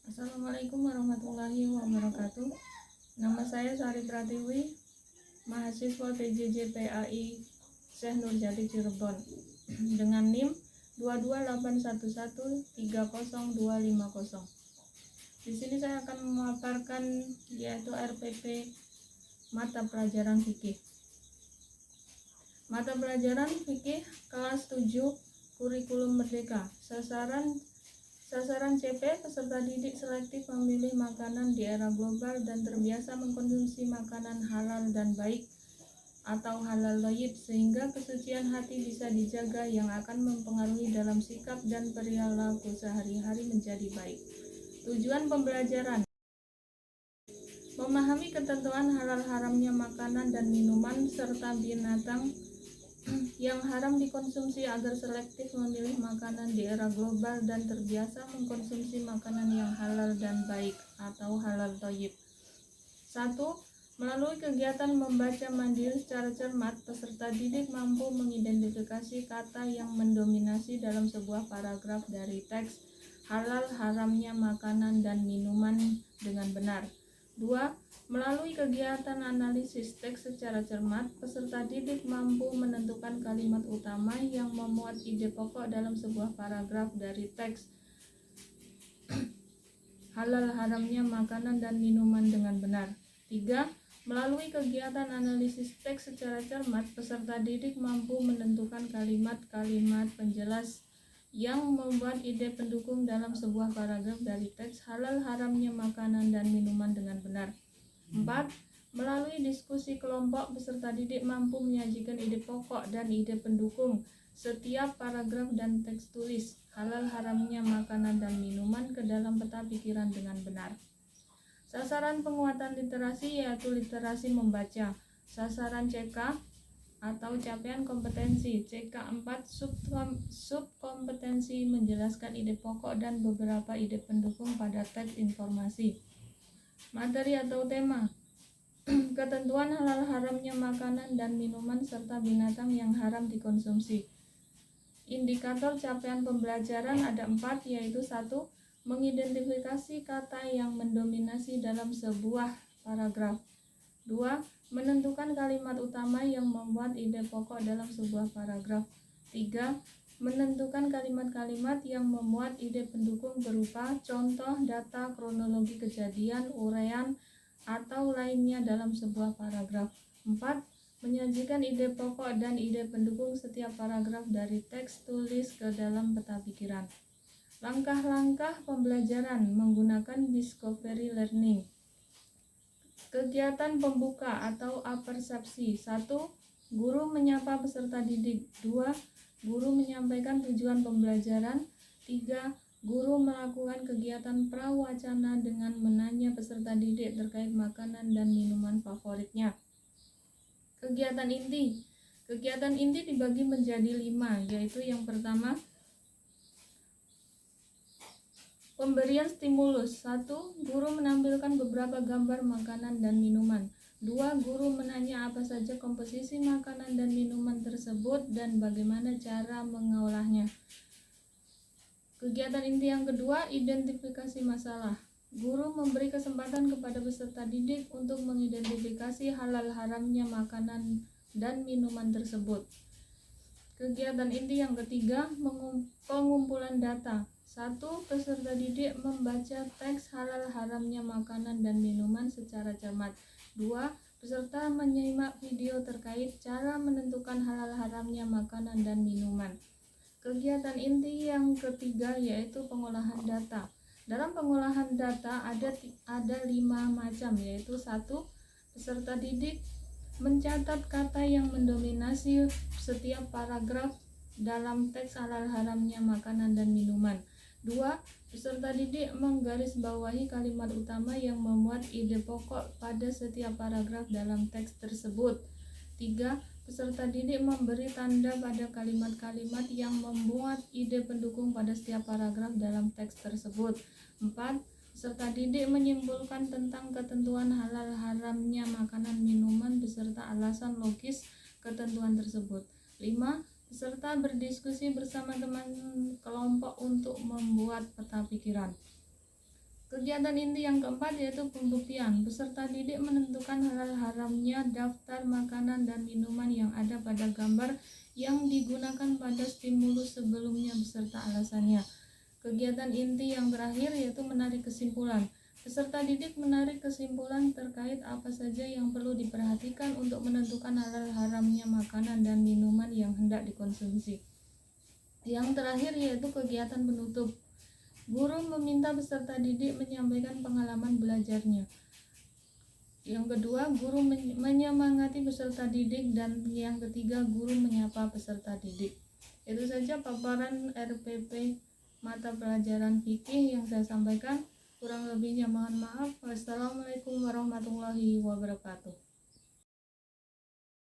Assalamualaikum warahmatullahi wabarakatuh. Nama saya Sari Pratiwi, mahasiswa PJJ PAI Syekh Nurjati Cirebon dengan NIM 22811300250. Di sini saya akan memaparkan yaitu RPP mata pelajaran fikih. Mata pelajaran fikih kelas 7 kurikulum merdeka. Sasaran CP peserta didik selektif memilih makanan di era global dan terbiasa mengkonsumsi makanan halal dan baik atau halal thayyib sehingga kesucian hati bisa dijaga yang akan mempengaruhi dalam sikap dan perilaku sehari-hari menjadi baik. Tujuan pembelajaran: memahami ketentuan halal haramnya makanan dan minuman serta binatang yang haram dikonsumsi agar selektif memilih makanan di era global dan terbiasa mengkonsumsi makanan yang halal dan baik atau halal thayyib. 1. Melalui kegiatan membaca mandiri secara cermat, peserta didik mampu mengidentifikasi kata yang mendominasi dalam sebuah paragraf dari teks halal haramnya makanan dan minuman dengan benar. 2. Melalui kegiatan analisis teks secara cermat, peserta didik mampu menentukan kalimat utama yang memuat ide pokok dalam sebuah paragraf dari teks halal haramnya makanan dan minuman dengan benar. 3. Melalui kegiatan analisis teks secara cermat, peserta didik mampu menentukan kalimat-kalimat penjelas yang membuat ide pendukung dalam sebuah paragraf dari teks halal haramnya makanan dan minuman dengan benar. 4. Melalui diskusi kelompok, peserta didik mampu menyajikan ide pokok dan ide pendukung setiap paragraf dan teks tulis halal haramnya makanan dan minuman ke dalam peta pikiran dengan benar. Sasaran penguatan literasi yaitu literasi membaca. Sasaran CK atau capaian kompetensi CK4 subkompetensi menjelaskan ide pokok dan beberapa ide pendukung pada teks informasi. Materi atau tema: ketentuan halal haramnya makanan dan minuman serta binatang yang haram dikonsumsi. Indikator capaian pembelajaran ada 4, yaitu 1. Mengidentifikasi kata yang mendominasi dalam sebuah paragraf. 2. Menentukan kalimat utama yang membuat ide pokok dalam sebuah paragraf. 3. Menentukan kalimat-kalimat yang memuat ide pendukung berupa contoh, data, kronologi kejadian, uraian, atau lainnya dalam sebuah paragraf. 4. Menyajikan ide pokok dan ide pendukung setiap paragraf dari teks tulis ke dalam peta pikiran. Langkah-langkah pembelajaran menggunakan discovery learning. Kegiatan pembuka atau apersepsi. 1. Guru menyapa peserta didik. 2. Guru menyampaikan tujuan pembelajaran. 3. Guru melakukan kegiatan prawacana dengan menanya peserta didik terkait makanan dan minuman favoritnya. Kegiatan inti. Kegiatan inti dibagi menjadi 5, yaitu yang pertama, pemberian stimulus. 1. Guru menampilkan beberapa gambar makanan dan minuman. 2. Guru menanya apa saja komposisi makanan dan minuman tersebut dan bagaimana cara mengolahnya. Kegiatan inti yang kedua, identifikasi masalah. Guru memberi kesempatan kepada peserta didik untuk mengidentifikasi halal haramnya makanan dan minuman tersebut. Kegiatan inti yang ketiga, pengumpulan data. 1. Peserta didik membaca teks halal haramnya makanan dan minuman secara cermat. 2. Peserta menyimak video terkait cara menentukan halal haramnya makanan dan minuman. Kegiatan inti yang ketiga yaitu pengolahan data. Dalam pengolahan data ada 5 macam, yaitu 1. Peserta didik mencatat kata yang mendominasi setiap paragraf dalam teks halal haramnya makanan dan minuman. 2. Peserta didik menggarisbawahi kalimat utama yang memuat ide pokok pada setiap paragraf dalam teks tersebut. 3. Peserta didik memberi tanda pada kalimat-kalimat yang memuat ide pendukung pada setiap paragraf dalam teks tersebut. 4. Peserta didik menyimpulkan tentang ketentuan halal haramnya makanan minuman beserta alasan logis ketentuan tersebut. 5. Peserta berdiskusi bersama teman kelompok untuk membuat peta pikiran. Kegiatan inti yang keempat yaitu pembuktian. Peserta didik menentukan halal haramnya daftar makanan dan minuman yang ada pada gambar yang digunakan pada stimulus sebelumnya beserta alasannya. Kegiatan inti yang terakhir yaitu menarik kesimpulan. Peserta didik menarik kesimpulan terkait apa saja yang perlu diperhatikan untuk menentukan halal haramnya makanan dan minuman yang hendak dikonsumsi. Yang terakhir yaitu kegiatan penutup. Guru meminta peserta didik menyampaikan pengalaman belajarnya. Yang kedua, guru menyemangati peserta didik, dan yang ketiga, guru menyapa peserta didik. Itu saja paparan RPP mata pelajaran fikih yang saya sampaikan. Kurang lebihnya mohon maaf. Wassalamualaikum warahmatullahi wabarakatuh.